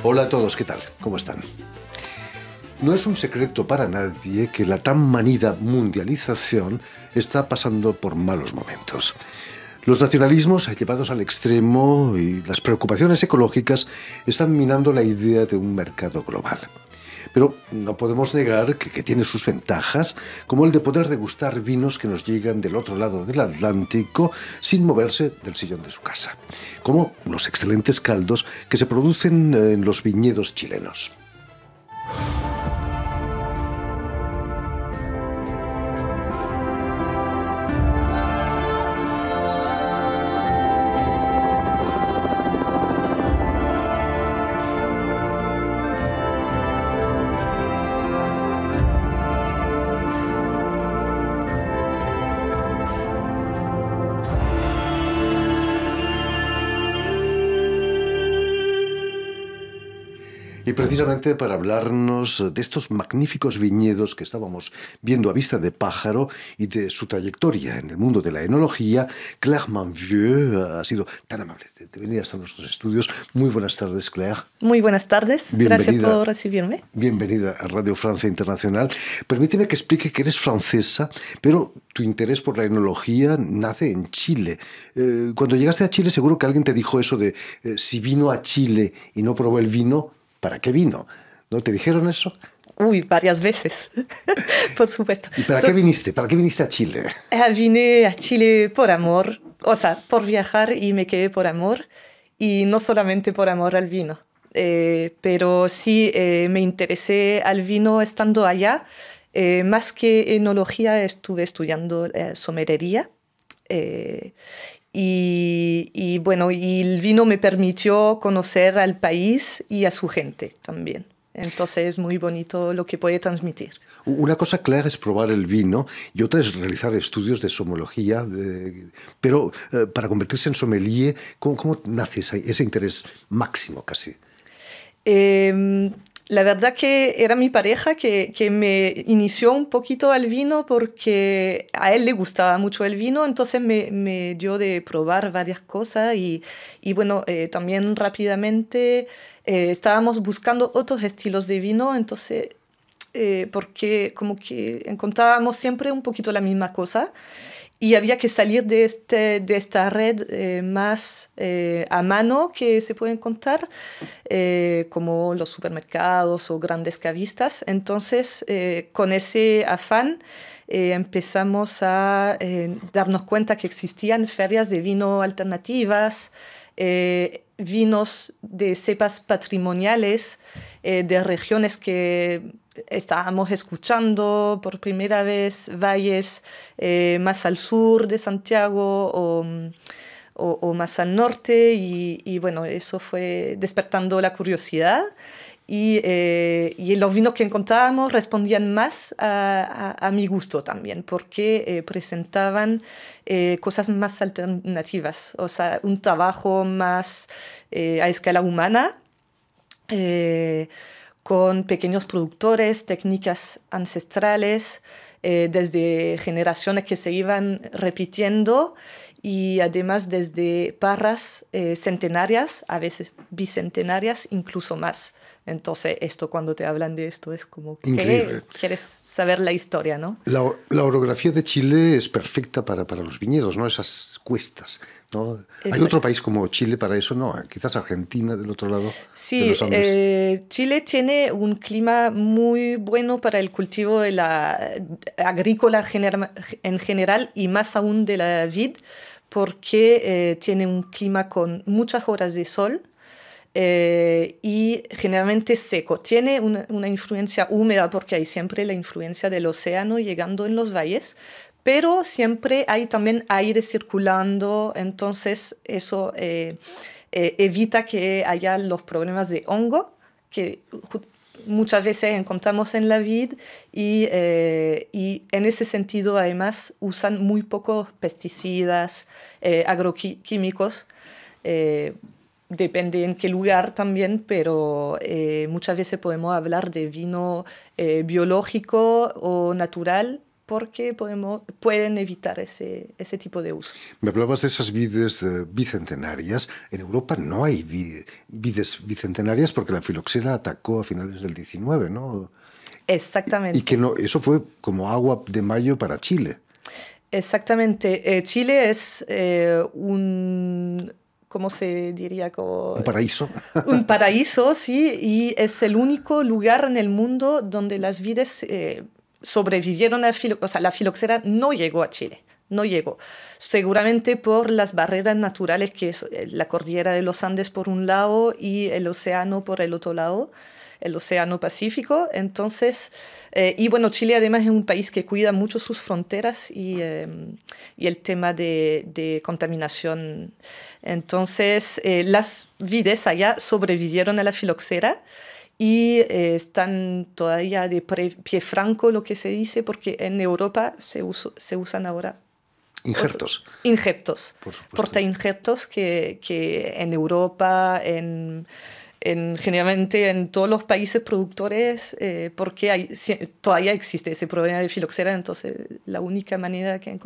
Hola a todos, ¿qué tal? ¿Cómo están? No es un secreto para nadie que la tan manida mundialización está pasando por malos momentos. Los nacionalismos llevados al extremo y las preocupaciones ecológicas están minando la idea de un mercado global. Pero no podemos negar que tiene sus ventajas, como el de poder degustar vinos que nos llegan del otro lado del Atlántico sin moverse del sillón de su casa, como los excelentes caldos que se producen en los viñedos chilenos. Y precisamente para hablarnos de estos magníficos viñedos que estábamos viendo a vista de pájaro y de su trayectoria en el mundo de la enología, Claire Manvieux ha sido tan amable de venir hasta nuestros estudios. Muy buenas tardes, Claire. Muy buenas tardes, gracias por recibirme. Bienvenida a Radio Francia Internacional. Permíteme que explique que eres francesa, pero tu interés por la enología nace en Chile. Cuando llegaste a Chile seguro que alguien te dijo eso de si vino a Chile y no probó el vino, ¿para qué vino? ¿No te dijeron eso? Uy, varias veces, por supuesto. ¿Y para qué viniste? ¿Para qué viniste a Chile? Vine a Chile por amor, o sea, por viajar y me quedé por amor. Y no solamente por amor al vino, pero sí me interesé al vino estando allá. Más que enología, estuve estudiando sommelería. Y bueno, y el vino me permitió conocer al país y a su gente también. Entonces es muy bonito lo que puede transmitir. Una cosa clara es probar el vino y otra es realizar estudios de somología. Pero para convertirse en sommelier, ¿cómo nace ese interés máximo casi? La verdad que era mi pareja que me inició un poquito al vino porque a él le gustaba mucho el vino, entonces me dio de probar varias cosas y bueno, también rápidamente estábamos buscando otros estilos de vino, entonces porque como que encontrábamos siempre un poquito la misma cosa. Y había que salir de esta red más a mano que se puede encontrar, como los supermercados o grandes cavistas. Entonces, con ese afán, empezamos a darnos cuenta que existían ferias de vino alternativas, vinos de cepas patrimoniales, de regiones que estábamos escuchando por primera vez, valles más al sur de Santiago o más al norte y bueno, eso fue despertando la curiosidad y los vinos que encontrábamos respondían más a mi gusto también porque presentaban cosas más alternativas, o sea, un trabajo más a escala humana, con pequeños productores, técnicas ancestrales, desde generaciones que se iban repitiendo y además desde parras centenarias, a veces bicentenarias, incluso más. Entonces, esto cuando te hablan de esto es como que quieres saber la historia, ¿no? La orografía de Chile es perfecta para los viñedos, ¿no? Esas cuestas, ¿no? ¿Hay otro país como Chile para eso? No, quizás Argentina del otro lado de los Andes. Chile tiene un clima muy bueno para el cultivo de la agrícola en general y más aún de la vid, porque tiene un clima con muchas horas de sol. Y generalmente seco. Tiene una influencia húmeda porque hay siempre la influencia del océano llegando en los valles, pero siempre hay también aire circulando, entonces eso evita que haya los problemas de hongo que muchas veces encontramos en la vid y en ese sentido además usan muy pocos pesticidas, agroquímicos. Depende en qué lugar también, pero muchas veces podemos hablar de vino biológico o natural porque pueden evitar ese tipo de uso. Me hablabas de esas vides bicentenarias. En Europa no hay vides bicentenarias porque la filoxera atacó a finales del 19, ¿no? Exactamente. Y que no, eso fue como agua de mayo para Chile. Exactamente. Chile es ¿cómo se diría? Un paraíso. Un paraíso, sí, y es el único lugar en el mundo donde las vides sobrevivieron o sea, la filoxera no llegó a Chile, no llegó. Seguramente por las barreras naturales que es la cordillera de los Andes por un lado y el océano por el otro lado, el océano Pacífico. Entonces, y bueno, Chile además es un país que cuida mucho sus fronteras y el tema de contaminación. Entonces, las vides allá sobrevivieron a la filoxera y están todavía de pie franco, lo que se dice, porque en Europa se usan ahora injertos. Injertos, por supuesto. portainjertos que en Europa, generalmente en todos los países productores, porque todavía existe ese problema de filoxera, entonces la única manera que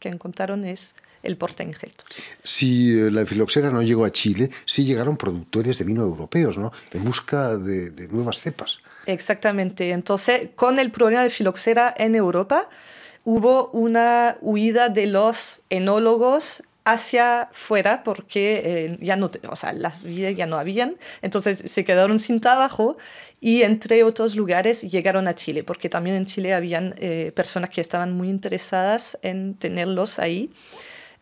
encontraron es el portainjertos. Si la filoxera no llegó a Chile, sí llegaron productores de vino europeos, ¿no? En busca de nuevas cepas. Exactamente. Entonces, con el problema de filoxera en Europa, hubo una huida de los enólogos hacia fuera porque ya no, o sea, las vides ya no habían, entonces se quedaron sin trabajo y entre otros lugares llegaron a Chile, porque también en Chile habían personas que estaban muy interesadas en tenerlos ahí.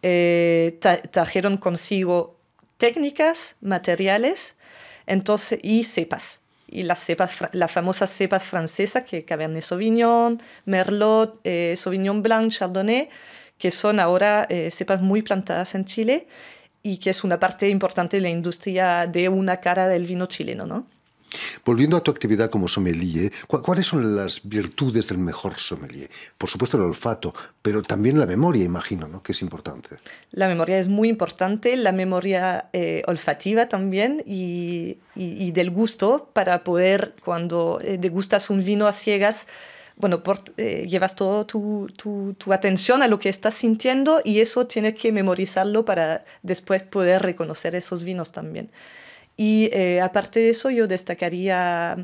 Trajeron consigo técnicas, materiales, entonces, y cepas. Y las famosas cepas francesas, que Cabernet Sauvignon, Merlot, Sauvignon Blanc, Chardonnay, que son ahora cepas muy plantadas en Chile y que es una parte importante de la industria de una cara del vino chileno, ¿no? Volviendo a tu actividad como sommelier, ¿cuáles son las virtudes del mejor sommelier? Por supuesto el olfato, pero también la memoria, imagino, ¿no? Que es importante. La memoria es muy importante, la memoria olfativa también y del gusto para poder, cuando degustas un vino a ciegas, bueno, llevas toda tu atención a lo que estás sintiendo y eso tienes que memorizarlo para después poder reconocer esos vinos también. Y aparte de eso, yo destacaría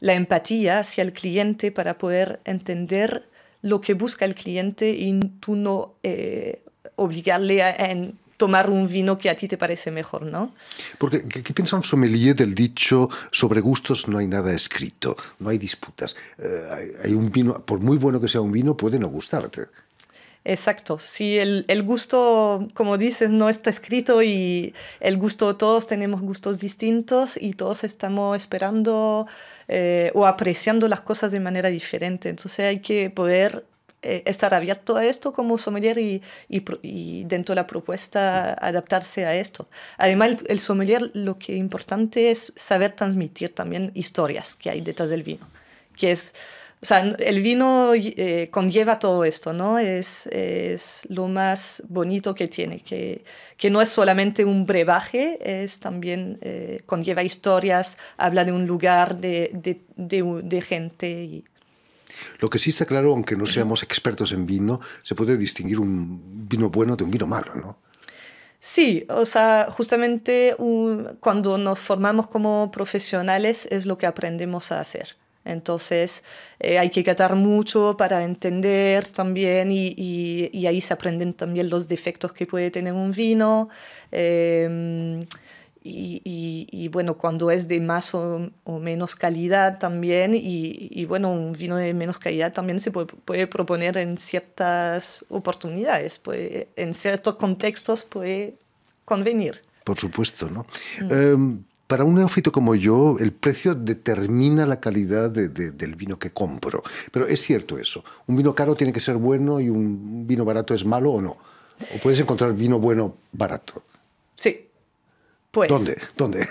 la empatía hacia el cliente para poder entender lo que busca el cliente y tú no obligarle a tomar un vino que a ti te parece mejor, ¿no? Porque, ¿qué piensa un sommelier del dicho sobre gustos no hay nada escrito, no hay disputas? Hay un vino, por muy bueno que sea un vino, puede no gustarte. Exacto, sí, el gusto, como dices, no está escrito y el gusto, todos tenemos gustos distintos y todos estamos esperando o apreciando las cosas de manera diferente. Entonces hay que poder estar abierto a esto como sommelier y dentro de la propuesta adaptarse a esto. Además, el sommelier lo que es importante es saber transmitir también historias que hay detrás del vino, que es... O sea, el vino conlleva todo esto, ¿no? Es lo más bonito que tiene, que no es solamente un brebaje, es también conlleva historias, habla de un lugar, de gente. Lo que sí está claro, aunque no seamos expertos en vino, se puede distinguir un vino bueno de un vino malo, ¿no? Sí, o sea, justamente cuando nos formamos como profesionales es lo que aprendemos a hacer. Entonces hay que catar mucho para entender también y ahí se aprenden también los defectos que puede tener un vino y bueno, cuando es de más o menos calidad también y bueno, un vino de menos calidad también se puede proponer en ciertas oportunidades, en ciertos contextos puede convenir. Por supuesto, ¿no? Para un neófito como yo, el precio determina la calidad del vino que compro. Pero es cierto eso. ¿Un vino caro tiene que ser bueno y un vino barato es malo o no? ¿O puedes encontrar vino bueno barato? Sí. Pues, ¿Dónde?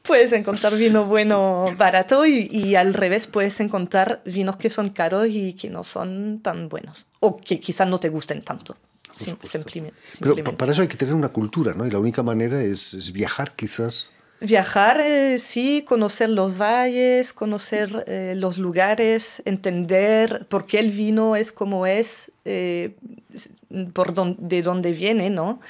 Puedes encontrar vino bueno barato y al revés puedes encontrar vinos que son caros y que no son tan buenos. O que quizás no te gusten tanto. Simplemente. Pero para eso hay que tener una cultura, ¿no? Y la única manera es viajar, quizás. Viajar, sí, conocer los valles, conocer los lugares, entender por qué el vino es como es, de dónde viene, ¿no?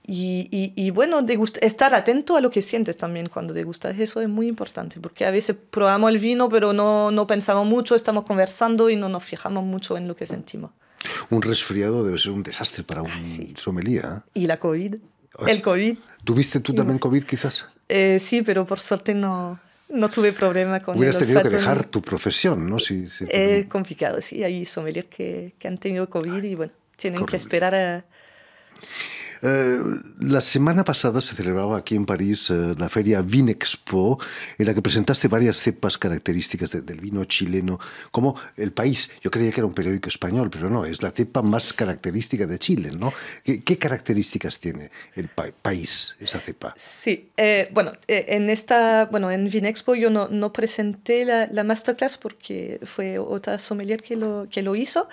Y bueno, estar atento a lo que sientes también cuando degustas, eso es muy importante, porque a veces probamos el vino, pero no pensamos mucho, estamos conversando y no nos fijamos mucho en lo que sentimos. Un resfriado debe ser un desastre para un sommelier, ¿eh? Y la COVID, el COVID. ¿Tuviste tú también COVID quizás? Sí, pero por suerte no tuve problema con Hubieras el tenido que olfato. dejar tu profesión, ¿no? Sí, Es complicado, sí. Hay sommeliers que han tenido COVID y bueno, tienen que esperar a... La semana pasada se celebraba aquí en París la feria Vinexpo, en la que presentaste varias cepas características del vino chileno, como El País. Yo creía que era un periódico español, pero no, es la cepa más característica de Chile, ¿no? ¿Qué características tiene el País, esa cepa? Sí, en Vinexpo yo no presenté la masterclass porque fue otra sommelier que lo hizo.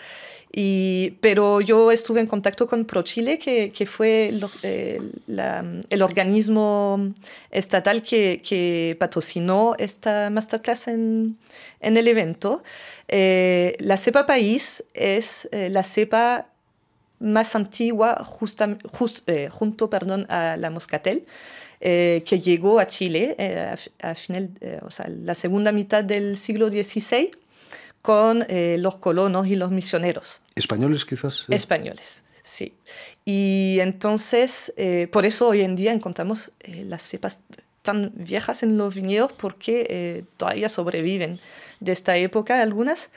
Pero yo estuve en contacto con ProChile, que fue el organismo estatal que patrocinó esta masterclass en el evento. La cepa País es la cepa más antigua junto a la Moscatel, que llegó a Chile a la segunda mitad del siglo XVI con los colonos y los misioneros. ¿Españoles quizás? Españoles, sí. Y entonces, por eso hoy en día encontramos las cepas tan viejas en los viñedos, porque todavía sobreviven de esta época algunas.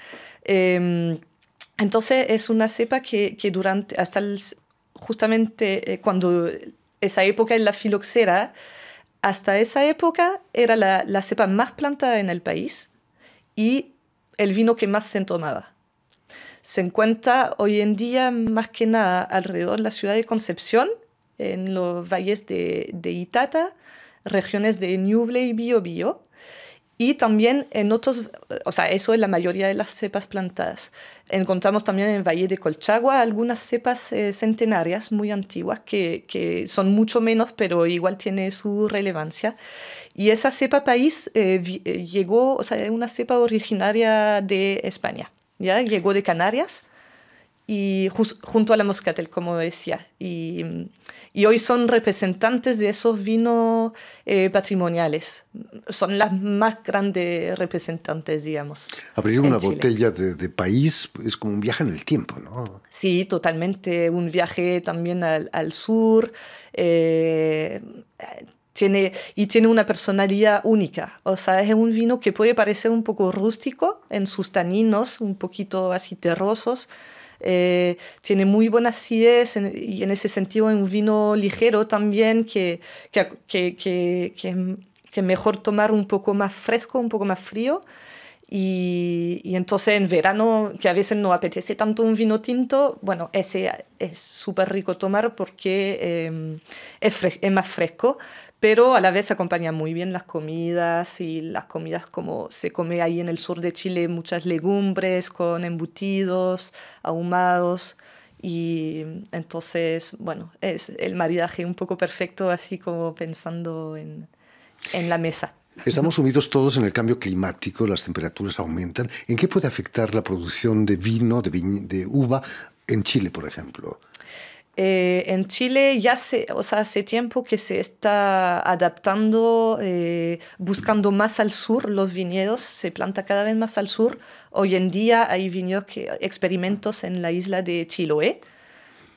Entonces es una cepa que justamente cuando esa época en la filoxera, hasta esa época era la cepa más plantada en el país y el vino que más se tomaba. Se encuentra hoy en día más que nada alrededor de la ciudad de Concepción, en los valles de Itata, regiones de Ñuble y Biobío, y también en otros, eso es la mayoría de las cepas plantadas. Encontramos también en el Valle de Colchagua algunas cepas centenarias muy antiguas que son mucho menos, pero igual tiene su relevancia. Y esa cepa País llegó, es una cepa originaria de España, ¿ya? Llegó de Canarias y junto a la Moscatel, como decía. Y hoy son representantes de esos vinos patrimoniales. Son las más grandes representantes, digamos. Abrir una botella de País es como un viaje en el tiempo, ¿no? Sí, totalmente. Un viaje también al sur. Tiene una personalidad única. Es un vino que puede parecer un poco rústico en sus taninos, un poquito así terrosos. Tiene muy buena acidez y en ese sentido es un vino ligero también que mejor tomar un poco más fresco, un poco más frío. Y entonces en verano, que a veces no apetece tanto un vino tinto, bueno, ese es súper rico tomar porque es más fresco, pero a la vez acompaña muy bien las comidas, y las comidas como se come ahí en el sur de Chile, muchas legumbres con embutidos, ahumados, y entonces, bueno, es el maridaje un poco perfecto, así como pensando en la mesa. Estamos sumidos todos en el cambio climático, las temperaturas aumentan. ¿En qué puede afectar la producción de vino, de uva, en Chile, por ejemplo? En Chile ya hace tiempo que se está adaptando, buscando más al sur los viñedos, se planta cada vez más al sur. Hoy en día hay experimentos en la isla de Chiloé,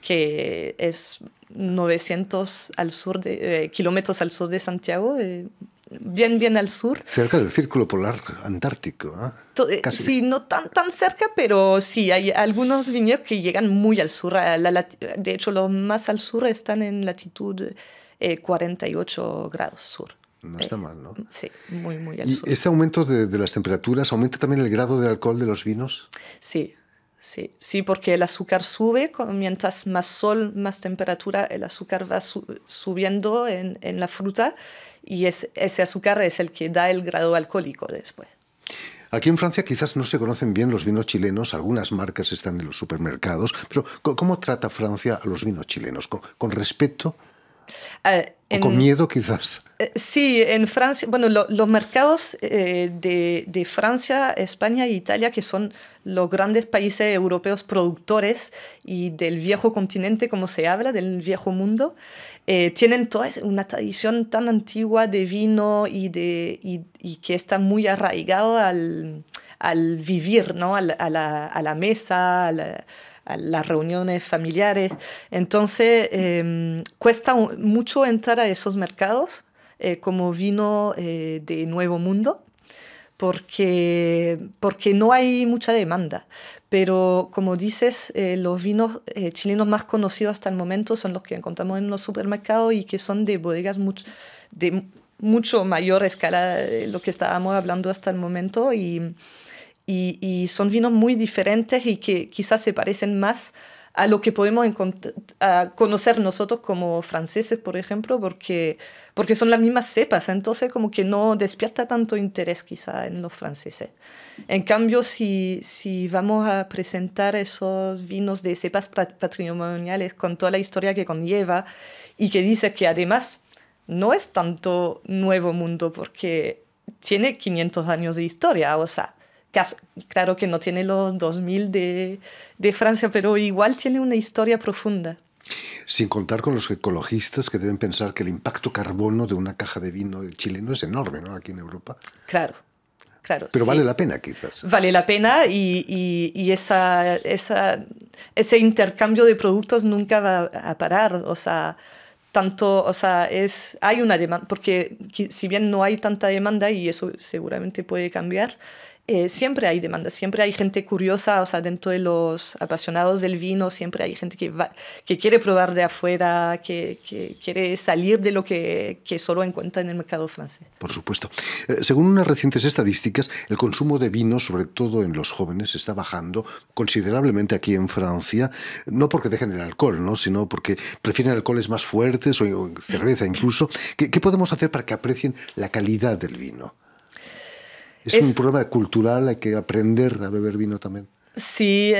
que es 900 kilómetros al sur de Santiago, bien al sur. Cerca del Círculo Polar Antártico, ¿eh? Casi. Sí, no tan cerca, pero sí, hay algunos viñedos que llegan muy al sur. De hecho, los más al sur están en latitud 48 grados sur. No está mal, ¿no? Sí, muy al sur. ¿Y ese aumento de las temperaturas aumenta también el grado de alcohol de los vinos? Sí, porque el azúcar sube, mientras más sol, más temperatura, el azúcar va subiendo en la fruta, y ese azúcar es el que da el grado alcohólico después. Aquí en Francia quizás no se conocen bien los vinos chilenos, algunas marcas están en los supermercados, pero ¿cómo trata Francia a los vinos chilenos? ¿Con respeto? ¿O con miedo quizás? Sí, en Francia, bueno, los mercados de Francia, España e Italia, que son los grandes países europeos productores y del viejo continente, como se habla, del viejo mundo, tienen toda una tradición tan antigua de vino y que está muy arraigado al vivir, ¿no? A la mesa, a las reuniones familiares. Entonces, cuesta mucho entrar a esos mercados como vino de Nuevo Mundo, porque no hay mucha demanda. Pero, como dices, los vinos chilenos más conocidos hasta el momento son los que encontramos en los supermercados y que son de bodegas de mucho mayor escala de lo que estábamos hablando hasta el momento, y son vinos muy diferentes y que quizás se parecen más a lo que podemos conocer nosotros como franceses, por ejemplo, porque son las mismas cepas, entonces como que no despierta tanto interés quizá en los franceses. En cambio, si vamos a presentar esos vinos de cepas patrimoniales con toda la historia que conlleva y que dice que además no es tanto Nuevo Mundo porque tiene 500 años de historia, o sea, claro que no tiene los 2000 de Francia, pero igual tiene una historia profunda. Sin contar con los ecologistas que deben pensar que el impacto carbono de una caja de vino chileno es enorme, ¿no? Aquí en Europa. Claro. Pero sí. vale la pena, quizás. Vale la pena y ese intercambio de productos nunca va a parar, o sea, hay una demanda, porque si bien no hay tanta demanda, y eso seguramente puede cambiar, siempre hay demanda, siempre hay gente curiosa, o sea, dentro de los apasionados del vino, siempre hay gente que quiere probar de afuera, que quiere salir de lo que solo encuentra en el mercado francés. Por supuesto. Según unas recientes estadísticas, el consumo de vino, sobre todo en los jóvenes, está bajando considerablemente aquí en Francia, no porque dejen el alcohol, ¿no? Sino porque prefieren alcoholes más fuertes o cerveza incluso. ¿Qué podemos hacer para que aprecien la calidad del vino? ¿Es un problema cultural? ¿Hay que aprender a beber vino también? Sí,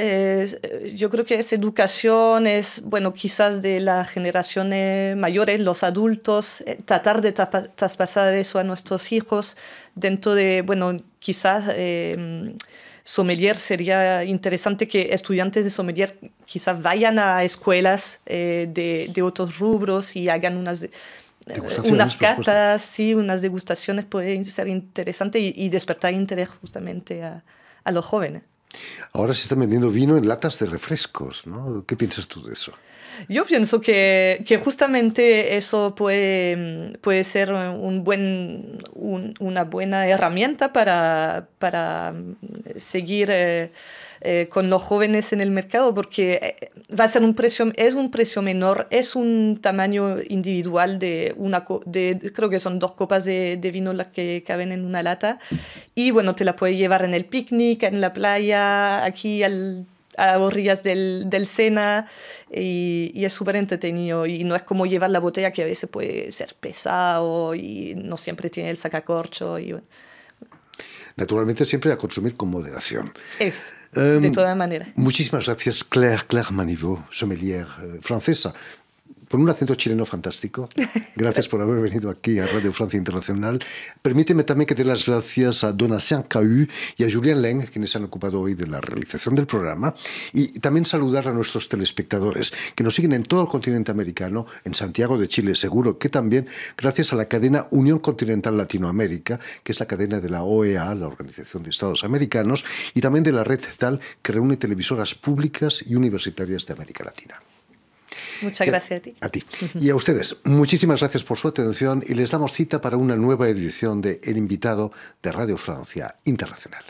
yo creo que es educación, bueno, quizás de las generaciones mayores, los adultos, tratar de traspasar eso a nuestros hijos dentro de, bueno, quizás sommelier, sería interesante que estudiantes de sommelier quizás vayan a escuelas de otros rubros y hagan unas catas, sí, unas degustaciones pueden ser interesantes y despertar interés justamente a los jóvenes. Ahora se está vendiendo vino en latas de refrescos, ¿no? ¿Qué piensas tú de eso? Yo pienso que justamente eso puede ser una buena herramienta para seguir con los jóvenes en el mercado, porque va a ser es un precio menor, es un tamaño individual creo que son 2 copas de vino las que caben en una lata, y bueno, te la puedes llevar en el picnic, en la playa, aquí a orillas del Sena, y es súper entretenido, y no es como llevar la botella, que a veces puede ser pesado y no siempre tiene el sacacorcho, y bueno. Naturalmente siempre a consumir con moderación. De todas maneras. Muchísimas gracias, Claire Manivaux, sommelier francesa, con un acento chileno fantástico. Gracias por haber venido aquí a Radio Francia Internacional. Permíteme también que dé las gracias a Donatien Cahu y a Julien Leng, quienes han ocupado hoy de la realización del programa, y también saludar a nuestros telespectadores que nos siguen en todo el continente americano, en Santiago de Chile, seguro que también gracias a la cadena Unión Continental Latinoamérica, que es la cadena de la OEA, la Organización de Estados Americanos, y también de la red TAL, que reúne televisoras públicas y universitarias de América Latina. Muchas gracias a ti. A ti. Y a ustedes, muchísimas gracias por su atención y les damos cita para una nueva edición de El Invitado de Radio Francia Internacional.